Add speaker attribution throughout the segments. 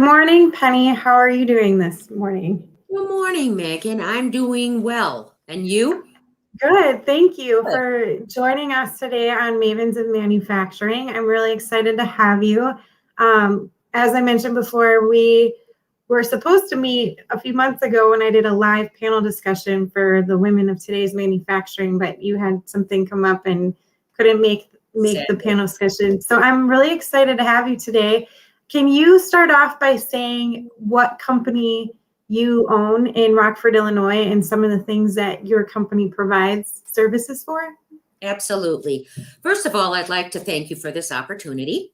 Speaker 1: morning, Penny. How are you doing this morning?
Speaker 2: Good morning, Megan. I'm doing well. And you?
Speaker 1: Good. Thank you
Speaker 2: Good.
Speaker 1: for joining us today on Mavens of Manufacturing. I'm really excited to have you. As I mentioned before, we were supposed to meet a few months ago when I did a live panel discussion for the women of today's manufacturing, but you had something come up and couldn't make the
Speaker 2: Exactly.
Speaker 1: panel discussion. So I'm really excited to have you today. Can you start off by saying what company you own in Rockford, Illinois, and some of the things that your company provides services for?
Speaker 2: Absolutely. First of all, I'd like to thank you for this opportunity.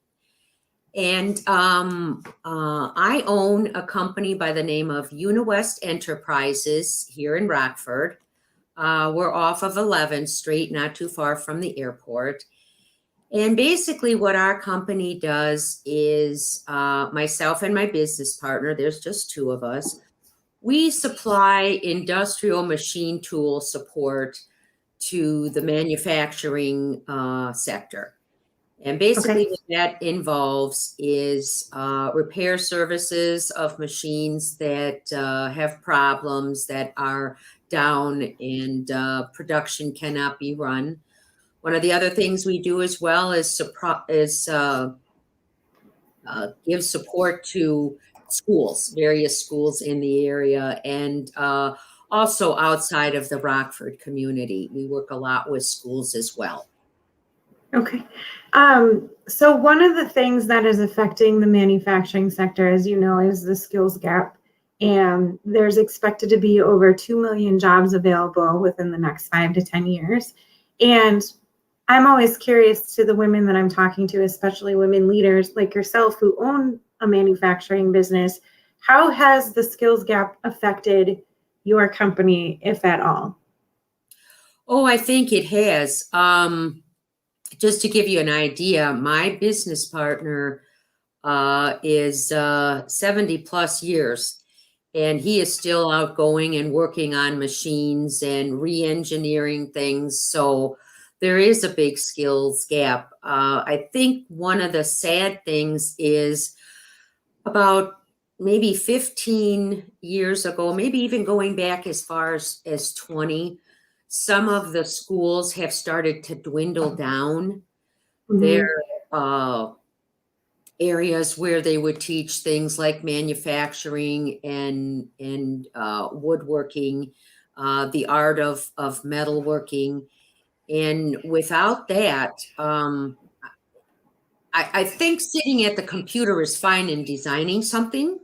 Speaker 2: And I own a company by the name of Uniwest Enterprises here in Rockford. We're off of 11th Street, not too far from the airport. And basically what our company does is myself and my business partner, there's just two of us, we supply industrial machine tool support to the manufacturing sector. And basically
Speaker 1: Okay.
Speaker 2: what that involves is repair services of machines that have problems, that are down and production cannot be run. One of the other things we do as well is give support to schools, various schools in the area, and also outside of the Rockford community. We work a lot with schools as well.
Speaker 1: Okay. So one of the things that is affecting the manufacturing sector, as you know, is the skills gap. And there's expected to be over 2 million jobs available within the next 5 to 10 years. And I'm always curious to the women that I'm talking to, especially women leaders like yourself who own a manufacturing business. How has the skills gap affected your company, if at all?
Speaker 2: Oh, I think it has. Just to give you an idea, my business partner is 70 plus years, and he is still outgoing and working on machines and re-engineering things. So there is a big skills gap. I think one of the sad things is about maybe 15 years ago, maybe even going back as far as 20, some of the schools have started to dwindle down their areas where they would teach things like manufacturing and woodworking, the art of metalworking. And without that, I think sitting at the computer is fine in designing something.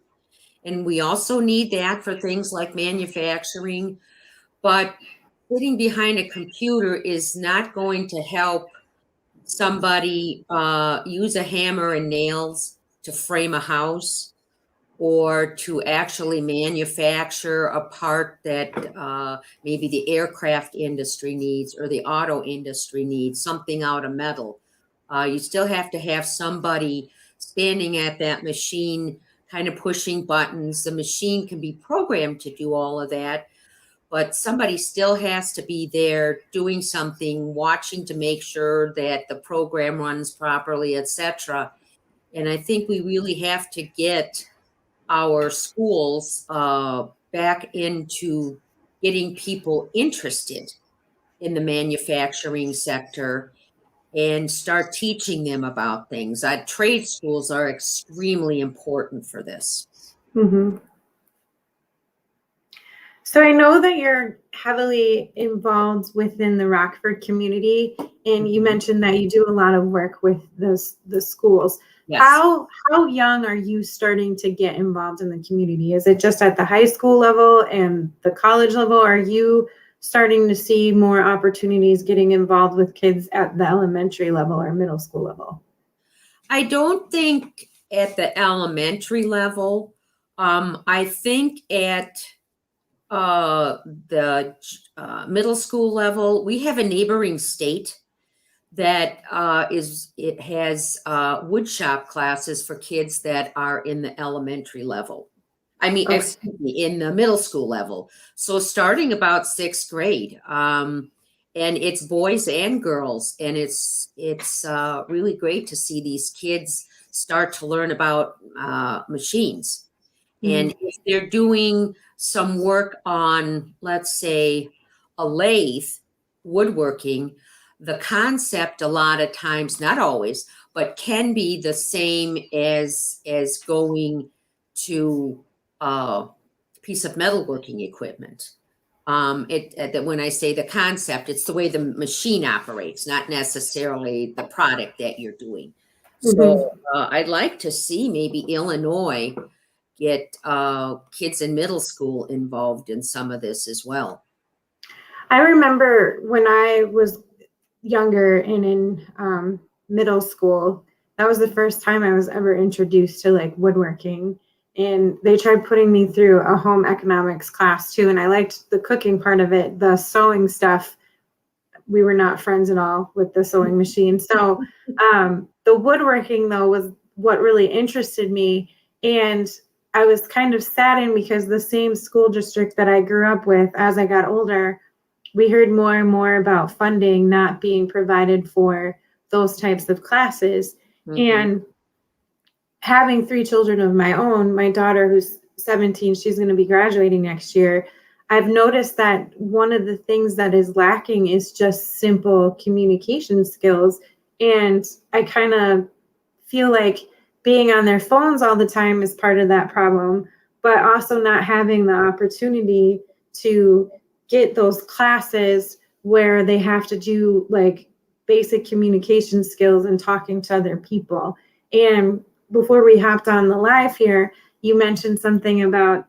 Speaker 2: And we also need that for things like manufacturing. But sitting behind a computer is not going to help somebody use a hammer and nails to frame a house or to actually manufacture a part that maybe the aircraft industry needs or the auto industry needs, something out of metal. You still have to have somebody standing at that machine, kind of pushing buttons. The machine can be programmed to do all of that, but somebody still has to be there doing something, watching to make sure that the program runs properly, etc. And I think we really have to get our schools back into getting people interested in the manufacturing sector and start teaching them about things. Trade schools are extremely important for this.
Speaker 1: Mm-hmm. So I know that you're heavily involved within the Rockford community, and you mentioned that you do a lot of work with the schools.
Speaker 2: Yes.
Speaker 1: How young are you starting to get involved in the community? Is it just at the high school level and the college level? Are you starting to see more opportunities getting involved with kids at the elementary level or middle school level?
Speaker 2: I don't think at the elementary level. I think at the middle school level, we have a neighboring state that it has wood shop classes for kids that are in the elementary level. I mean,
Speaker 1: Okay.
Speaker 2: excuse me, in the middle school level. So starting about 6th grade, and it's boys and girls, and it's really great to see these kids start to learn about machines. And if they're doing some work on, let's say, a lathe, woodworking, the concept a lot of times, not always, but can be the same as going to a piece of metalworking equipment. That when I say the concept, it's the way the machine operates, not necessarily the product that you're doing. So I'd like to see maybe Illinois get kids in middle school involved in some of this as well.
Speaker 1: I remember when I was younger and in middle school, that was the first time I was ever introduced to like woodworking. And they tried putting me through a home economics class too. And I liked the cooking part of it. The sewing stuff, we were not friends at all with the sewing machine. So the woodworking though was what really interested me. And I was kind of saddened because the same school district that I grew up with, as I got older, we heard more and more about funding not being provided for those types of classes. And having 3 children of my own, my daughter who's 17, she's going to be graduating next year. I've noticed that one of the things that is lacking is just simple communication skills. And I kind of feel like being on their phones all the time is part of that problem, but also not having the opportunity to get those classes where they have to do like basic communication skills and talking to other people. And before we hopped on the live here, you mentioned something about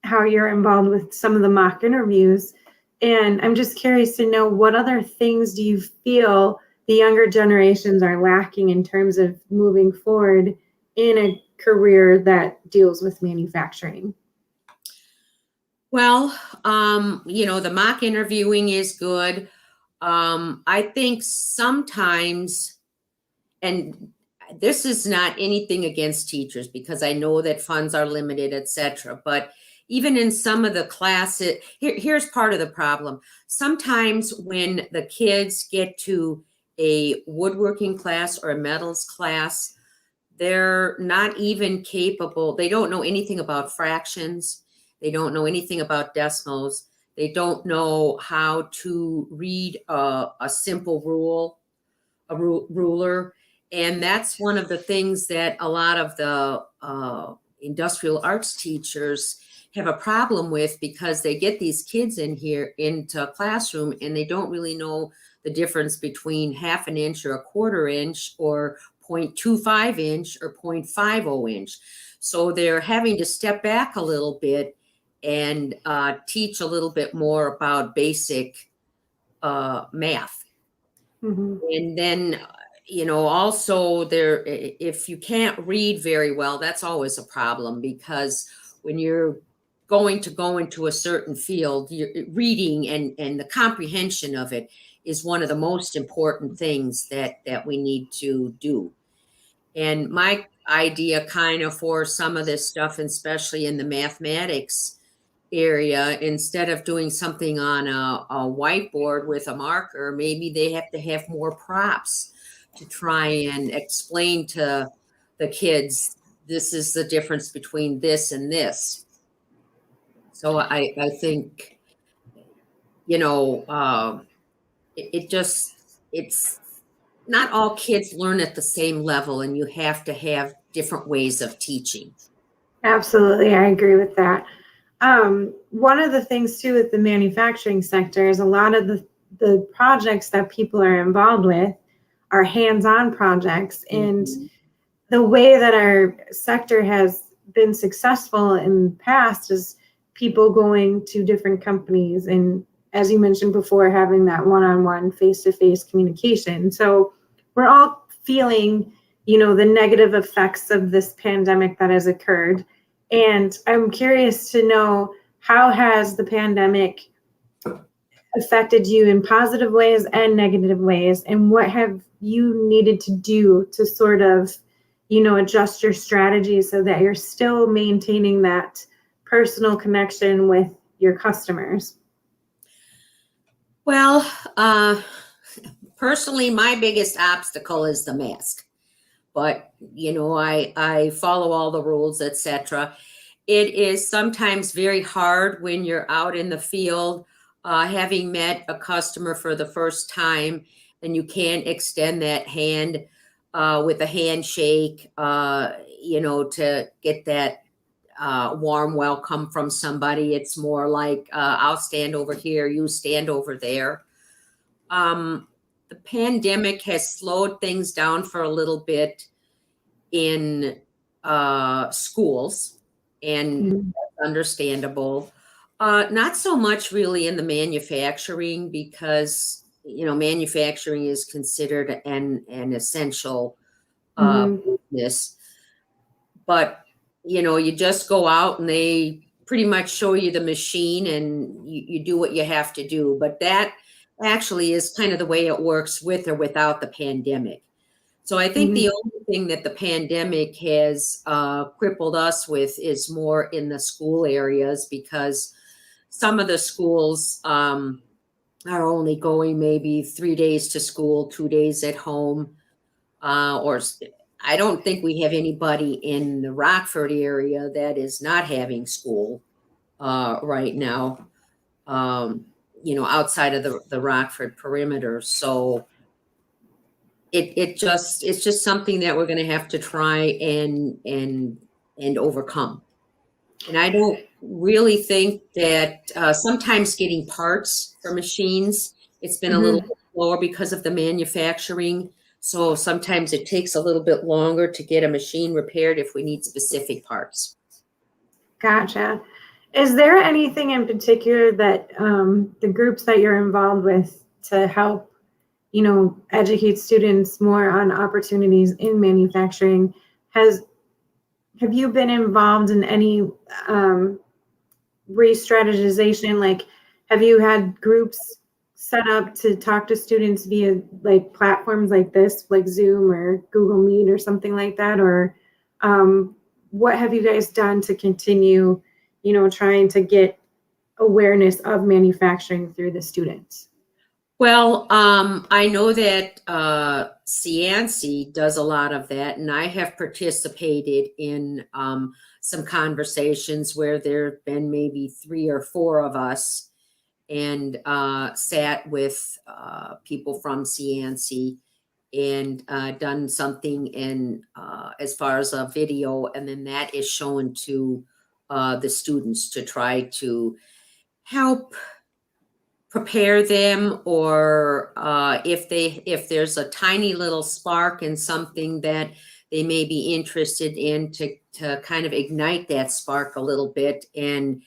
Speaker 1: how you're involved with some of the mock interviews. And I'm just curious to know, what other things do you feel the younger generations are lacking in terms of moving forward in a career that deals with manufacturing?
Speaker 2: Well, the mock interviewing is good. I think sometimes, and this is not anything against teachers because I know that funds are limited, etc. But even in some of the classes, here's part of the problem. Sometimes when the kids get to a woodworking class or a metals class, they're not even capable. They don't know anything about fractions. They don't know anything about decimals. They don't know how to read a simple rule, ruler. And that's one of the things that a lot of the industrial arts teachers have a problem with, because they get these kids in here into a classroom and they don't really know the difference between 1/2 inch or 1/4 inch or 0.25 inch or 0.50 inch. So they're having to step back a little bit and teach a little bit more about basic math. And then, also there, if you can't read very well, that's always a problem, because when you're going to go into a certain field, reading and the comprehension of it is one of the most important things that we need to do. And my idea kind of for some of this stuff, especially in the mathematics area, instead of doing something on a whiteboard with a marker, maybe they have to have more props to try and explain to the kids, this is the difference between this and this. So I think, it's not all kids learn at the same level, and you have to have different ways of teaching.
Speaker 1: Absolutely, I agree with that. One of the things too with the manufacturing sector is a lot of the projects that people are involved with are hands-on projects. And the way that our sector has been successful in the past is people going to different companies and, as you mentioned before, having that one-on-one face-to-face communication. So we're all feeling, the negative effects of this pandemic that has occurred. And I'm curious to know, how has the pandemic affected you in positive ways and negative ways? And what have you needed to do to sort of, adjust your strategy so that you're still maintaining that personal connection with your customers?
Speaker 2: Well, personally, my biggest obstacle is the mask. But I follow all the rules, etc. It is sometimes very hard when you're out in the field, having met a customer for the first time, and you can't extend that hand with a handshake, to get that warm welcome from somebody. It's more like, I'll stand over here, you stand over there. The pandemic has slowed things down for a little bit in schools, and
Speaker 1: Mhm.
Speaker 2: that's understandable. Not so much really in the manufacturing, because manufacturing is considered an essential
Speaker 1: Mhm.
Speaker 2: business. But you just go out and they pretty much show you the machine, and you do what you have to do. But that actually is kind of the way it works with or without the pandemic. So I think the
Speaker 1: Mhm.
Speaker 2: only thing that the pandemic has crippled us with is more in the school areas, because some of the schools are only going maybe 3 days to school, 2 days at home, or I don't think we have anybody in the Rockford area that is not having school right now, um, outside of the Rockford perimeter. So it's just something that we're going to have to try and overcome. And I don't really think that sometimes getting parts for machines, it's been a little
Speaker 1: Mhm.
Speaker 2: bit slower because of the manufacturing. So sometimes it takes a little bit longer to get a machine repaired if we need specific parts.
Speaker 1: Gotcha. Is there anything in particular that the groups that you're involved with to help, educate students more on opportunities in manufacturing? Has Have you been involved in any um, re-strategization? Like, have you had groups set up to talk to students via like platforms like this, like Zoom or Google Meet or something like that? Or what have you guys done to continue, trying to get awareness of manufacturing through the students?
Speaker 2: Well, I know that Cianci does a lot of that, and I have participated in some conversations where there have been maybe 3 or 4 of us, and sat with people from Cianci, and done something in as far as a video, and then that is shown to the students to try to help prepare them, or if there's a tiny little spark in something that they may be interested in, to kind of ignite that spark a little bit, and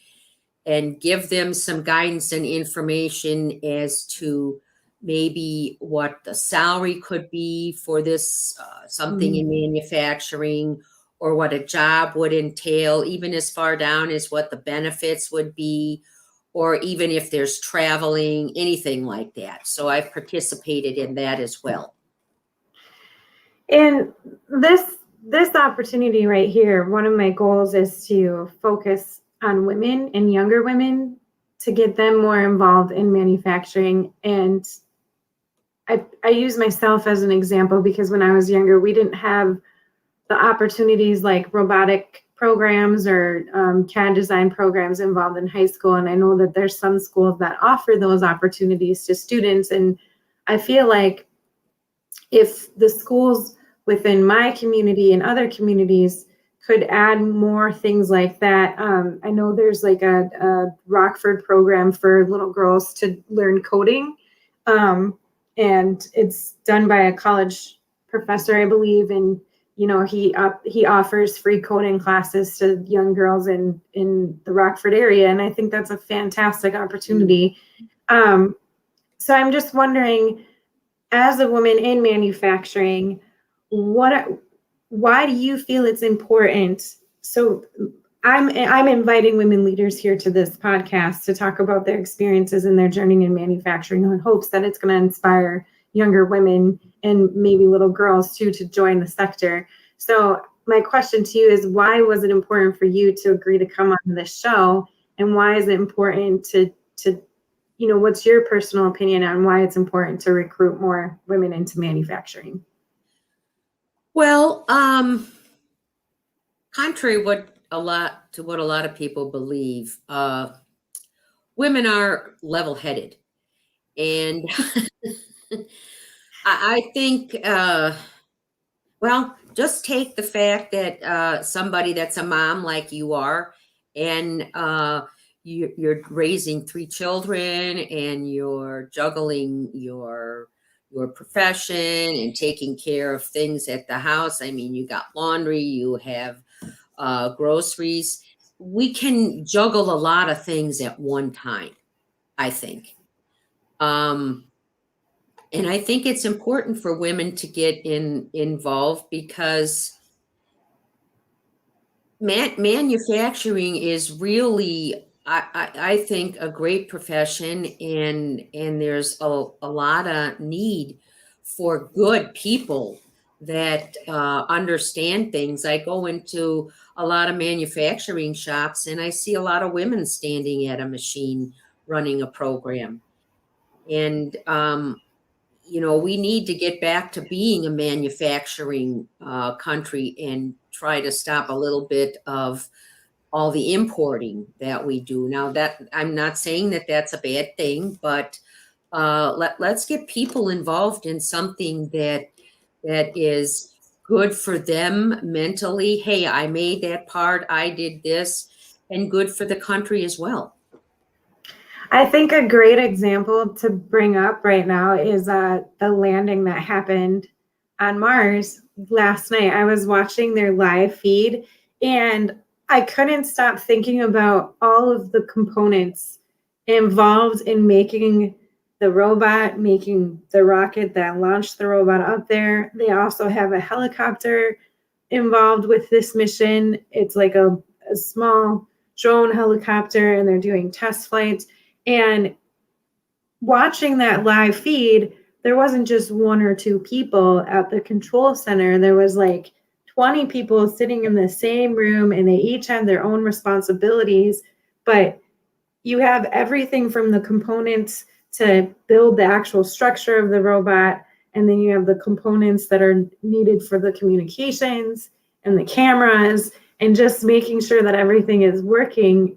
Speaker 2: give them some guidance and information as to maybe what the salary could be for this something
Speaker 1: Mhm.
Speaker 2: in manufacturing, or what a job would entail, even as far down as what the benefits would be, or even if there's traveling, anything like that. So I've participated in that as well.
Speaker 1: And this opportunity right here, one of my goals is to focus on women and younger women to get them more involved in manufacturing. And I use myself as an example because when I was younger, we didn't have the opportunities like robotic programs or CAD design programs involved in high school. And I know that there's some schools that offer those opportunities to students. And I feel like if the schools within my community and other communities could add more things like that. I know there's like a Rockford program for little girls to learn coding. And it's done by a college professor, I believe. And, he offers free coding classes to young girls in the Rockford area. And I think that's a fantastic opportunity. Um, so I'm just wondering, as a woman in manufacturing, what why do you feel it's important? So I'm inviting women leaders here to this podcast to talk about their experiences and their journey in manufacturing in hopes that it's going to inspire younger women and maybe little girls too to join the sector. So my question to you is, why was it important for you to agree to come on this show, and why is it important to what's your personal opinion on why it's important to recruit more women into manufacturing?
Speaker 2: Well, contrary what a lot of people believe, women are level-headed, and I think, well, just take the fact that somebody that's a mom like you are, and you're raising three children, and you're juggling your profession and taking care of things at the house. I mean, you got laundry, you have groceries. We can juggle a lot of things at one time, I think. Um, and I think it's important for women to get involved because manufacturing is really, I think, a great profession, and there's a lot of need for good people that understand things. I go into a lot of manufacturing shops, and I see a lot of women standing at a machine running a program. And we need to get back to being a manufacturing country and try to stop a little bit of all the importing that we do. Now, that I'm not saying that that's a bad thing, but let's get people involved in something that is good for them mentally. Hey, I made that part, I did this, and good for the country as well.
Speaker 1: I think a great example to bring up right now is the landing that happened on Mars last night. I was watching their live feed and I couldn't stop thinking about all of the components involved in making the robot, making the rocket that launched the robot up there. They also have a helicopter involved with this mission. It's like a small drone helicopter, and they're doing test flights. And watching that live feed, there wasn't just one or two people at the control center. There was like 20 people sitting in the same room, and they each had their own responsibilities. But you have everything from the components to build the actual structure of the robot, and then you have the components that are needed for the communications and the cameras, and just making sure that everything is working.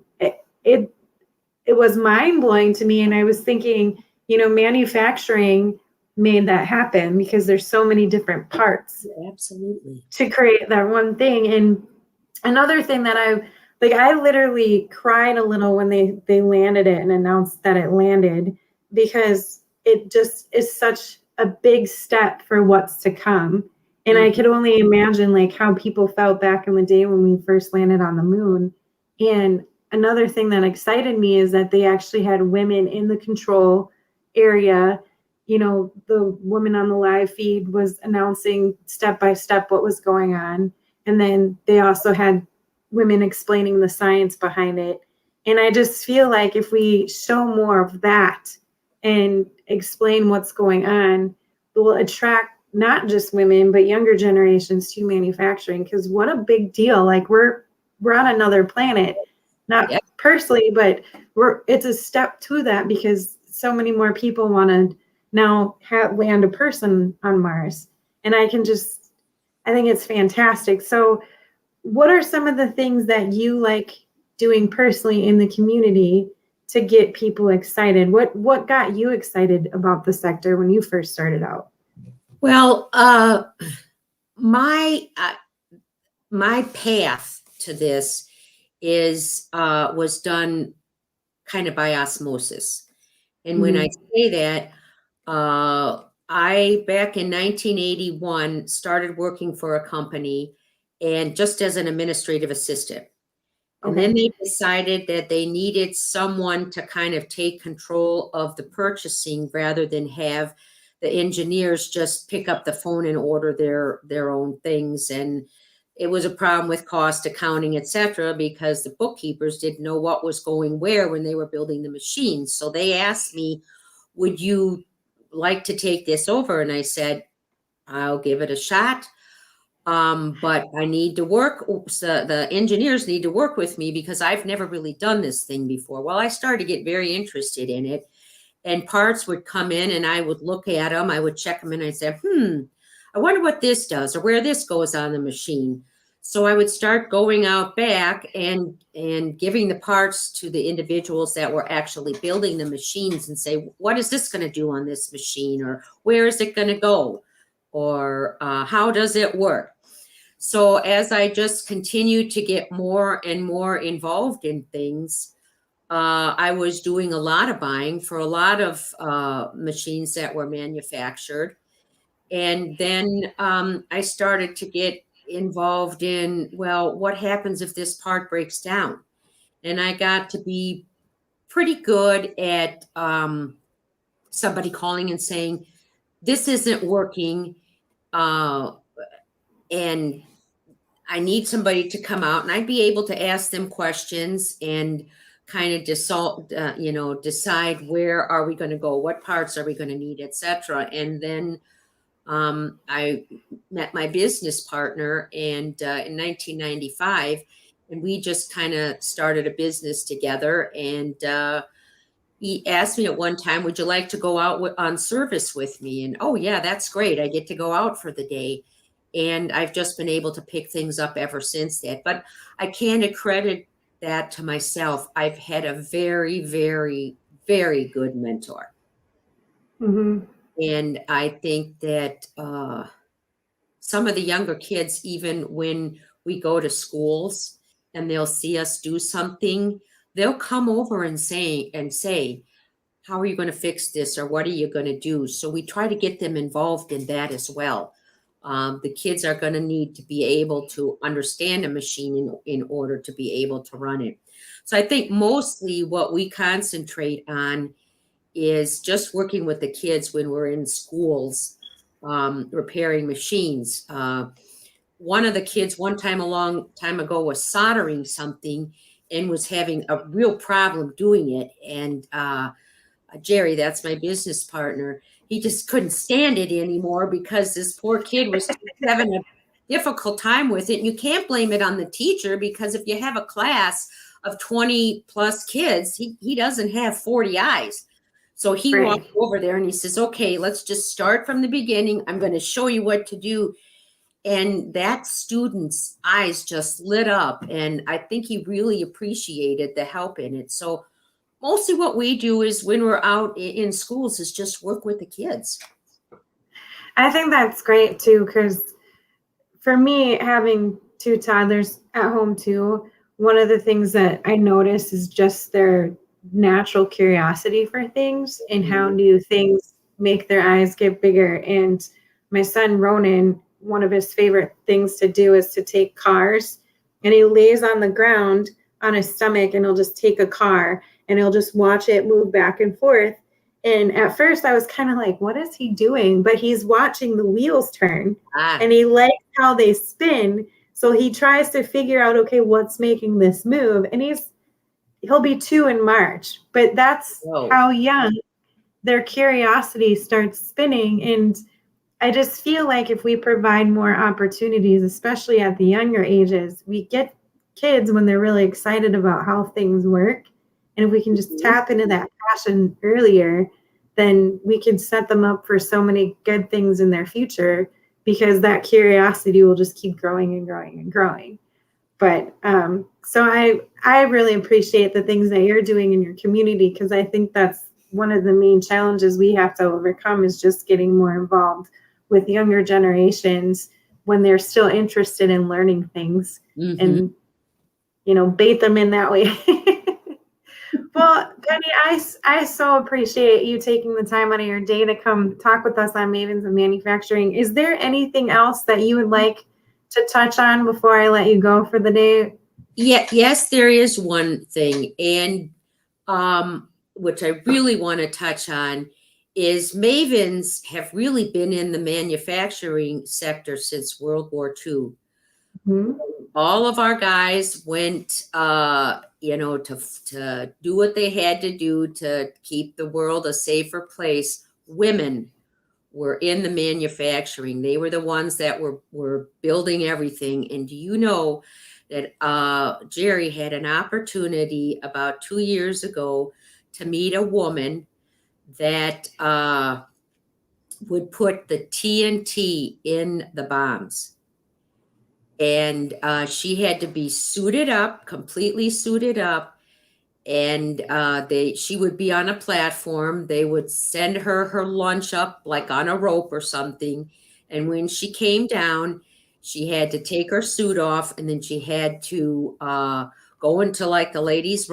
Speaker 1: It was mind blowing to me. And I was thinking, manufacturing made that happen because there's so many different parts
Speaker 2: Absolutely.
Speaker 1: to create that one thing. And another thing that I literally cried a little when they landed it and announced that it landed, because it just is such a big step for what's to come. And I could only imagine like how people felt back in the day when we first landed on the moon. And another thing that excited me is that they actually had women in the control area. The woman on the live feed was announcing step by step what was going on. And then they also had women explaining the science behind it. And I just feel like if we show more of that and explain what's going on, it will attract not just women, but younger generations to manufacturing. Because what a big deal. Like we're on another planet, not personally, but it's a step to that, because so many more people want to now land a person on Mars. And I think it's fantastic. So what are some of the things that you like doing personally in the community to get people excited? What got you excited about the sector when you first started out?
Speaker 2: Well, my path to this was done kind of by osmosis. And when I say that, I, back in 1981, started working for a company, and just as an administrative assistant. And then they decided that they needed someone to kind of take control of the purchasing rather than have the engineers just pick up the phone and order their own things. And it was a problem with cost accounting, et cetera, because the bookkeepers didn't know what was going where when they were building the machines. So they asked me, would you like to take this over? And I said, I'll give it a shot. But I need to work, so the engineers need to work with me because I've never really done this thing before. Well, I started to get very interested in it, and parts would come in and I would look at them, I would check them, and I'd say, I wonder what this does or where this goes on the machine. So I would start going out back and giving the parts to the individuals that were actually building the machines and say, what is this going to do on this machine? Or where is it going to go? Or how does it work? So as I just continued to get more and more involved in things, I was doing a lot of buying for a lot of machines that were manufactured. And then I started to get involved in, well, what happens if this part breaks down? And I got to be pretty good at somebody calling and saying, this isn't working. And I need somebody to come out, and I'd be able to ask them questions and kind of decide where are we going to go, what parts are we going to need, etc. And then I met my business partner, and in 1995, and we just kind of started a business together. And he asked me at one time, "Would you like to go out on service with me?" And oh yeah, that's great. I get to go out for the day. And I've just been able to pick things up ever since that. But I can't accredit that to myself. I've had a very, very, very good mentor.
Speaker 1: Mm-hmm.
Speaker 2: And I think that some of the younger kids, even when we go to schools and they'll see us do something, they'll come over and say, how are you going to fix this? Or what are you going to do? So we try to get them involved in that as well. The kids are going to need to be able to understand a machine in order to be able to run it. So I think mostly what we concentrate on is just working with the kids when we're in schools, repairing machines. One of the kids one time a long time ago was soldering something and was having a real problem doing it. And Jerry, that's my business partner, he just couldn't stand it anymore because this poor kid was having a difficult time with it. And you can't blame it on the teacher, because if you have a class of 20 plus kids, he doesn't have 40 eyes. So he
Speaker 1: Right.
Speaker 2: walked over there and he says, okay, let's just start from the beginning. I'm going to show you what to do. And that student's eyes just lit up. And I think he really appreciated the help in it. So mostly what we do is when we're out in schools is just work with the kids.
Speaker 1: I think that's great too, because for me, having two toddlers at home too, one of the things that I notice is just their natural curiosity for things and how new things make their eyes get bigger. And my son Ronan, one of his favorite things to do is to take cars, and he lays on the ground on his stomach and he'll just take a car and he'll just watch it move back and forth. And at first I was kind of like, what is he doing? But he's watching the wheels turn and he likes how they spin. So he tries to figure out, okay, what's making this move? And he'll be 2 in March, but that's how young their curiosity starts spinning. And I just feel like if we provide more opportunities, especially at the younger ages, we get kids when they're really excited about how things work. And if we can just tap into that passion earlier, then we can set them up for so many good things in their future, because that curiosity will just keep growing and growing and growing. But so I really appreciate the things that you're doing in your community, because I think that's one of the main challenges we have to overcome, is just getting more involved with younger generations when they're still interested in learning things, and, bait them in that way. Well, Penny, I so appreciate you taking the time out of your day to come talk with us on Mavens of Manufacturing. Is there anything else that you would like to touch on before I let you go for the day?
Speaker 2: Yeah, yes, there is one thing, and which I really want to touch on is Mavens have really been in the manufacturing sector since World War II.
Speaker 1: Mm-hmm.
Speaker 2: All of our guys went, to do what they had to do to keep the world a safer place. Women were in the manufacturing. They were the ones that were building everything. And do you know that Jerry had an opportunity about 2 years ago to meet a woman that would put the TNT in the bombs. And she had to be suited up, completely suited up. And she would be on a platform. They would send her lunch up like on a rope or something. And when she came down, she had to take her suit off, and then she had to go into like the ladies'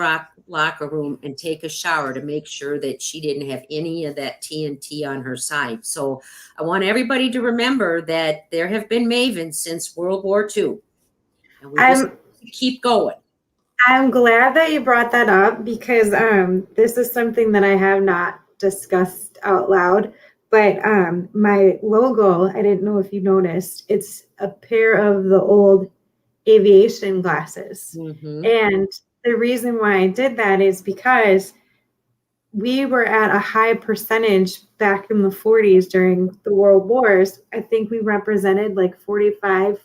Speaker 2: locker room and take a shower to make sure that she didn't have any of that TNT on her side. So I want everybody to remember that there have been Mavens since World War II, and we just keep going.
Speaker 1: I'm glad that you brought that up, because this is something that I have not discussed out loud. But my logo, I didn't know if you noticed, it's a pair of the old aviation glasses.
Speaker 2: Mm-hmm.
Speaker 1: And the reason why I did that is because we were at a high percentage back in the 40s during the world wars. I think we represented like 45,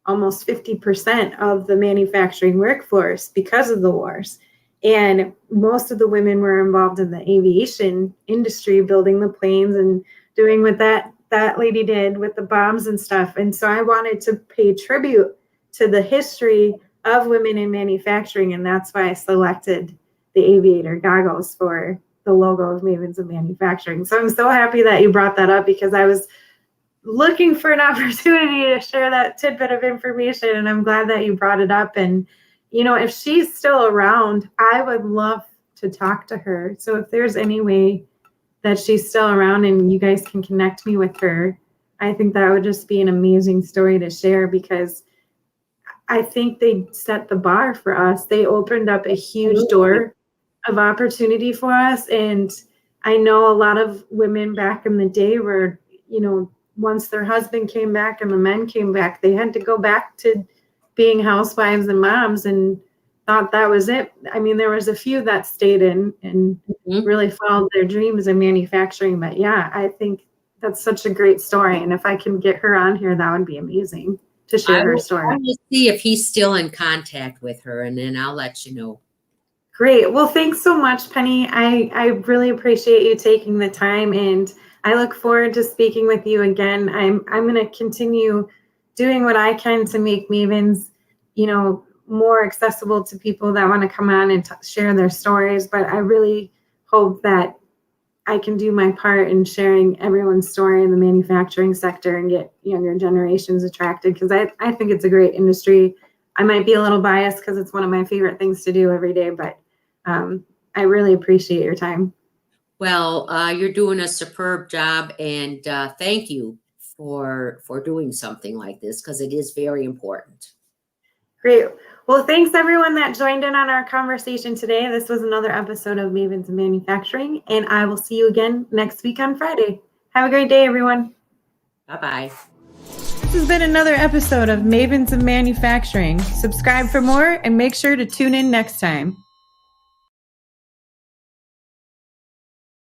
Speaker 1: almost 50% of the manufacturing workforce because of the wars. And most of the women were involved in the aviation industry, building the planes and doing what that lady did with the bombs and stuff. And so I wanted to pay tribute to the history of women in manufacturing. And that's why I selected the aviator goggles for the logo of Mavens of Manufacturing. So I'm so happy that you brought that up, because I was looking for an opportunity to share that tidbit of information, and I'm glad that you brought it up. And if she's still around, I would love to talk to her. So if there's any way that she's still around and you guys can connect me with her, I think that would just be an amazing story to share, because I think they set the bar for us. They opened up a huge door of opportunity for us. And I know a lot of women back in the day were, once their husband came back and the men came back, they had to go back to being housewives and moms and thought that was it. I mean, there was a few that stayed in and really followed their dreams in manufacturing. But yeah, I think that's such a great story. And if I can get her on here, that would be amazing to share her story.
Speaker 2: I will see if he's still in contact with her, and then I'll let you know.
Speaker 1: Great. Well, thanks so much, Penny. I really appreciate you taking the time, and I look forward to speaking with you again. I'm going to continue doing what I can to make Mavens, more accessible to people that want to come on and share their stories. But I really hope that I can do my part in sharing everyone's story in the manufacturing sector and get younger generations attracted, because I think it's a great industry. I might be a little biased because it's one of my favorite things to do every day, but I really appreciate your time.
Speaker 2: Well, you're doing a superb job, and thank you for doing something like this, because it is very important.
Speaker 1: Great. Well, thanks everyone that joined in on our conversation today. This was another episode of Mavens of Manufacturing, and I will see you again next week on Friday. Have a great day, everyone.
Speaker 2: Bye-bye.
Speaker 1: This has been another episode of Mavens of Manufacturing. Subscribe for more and make sure to tune in next time.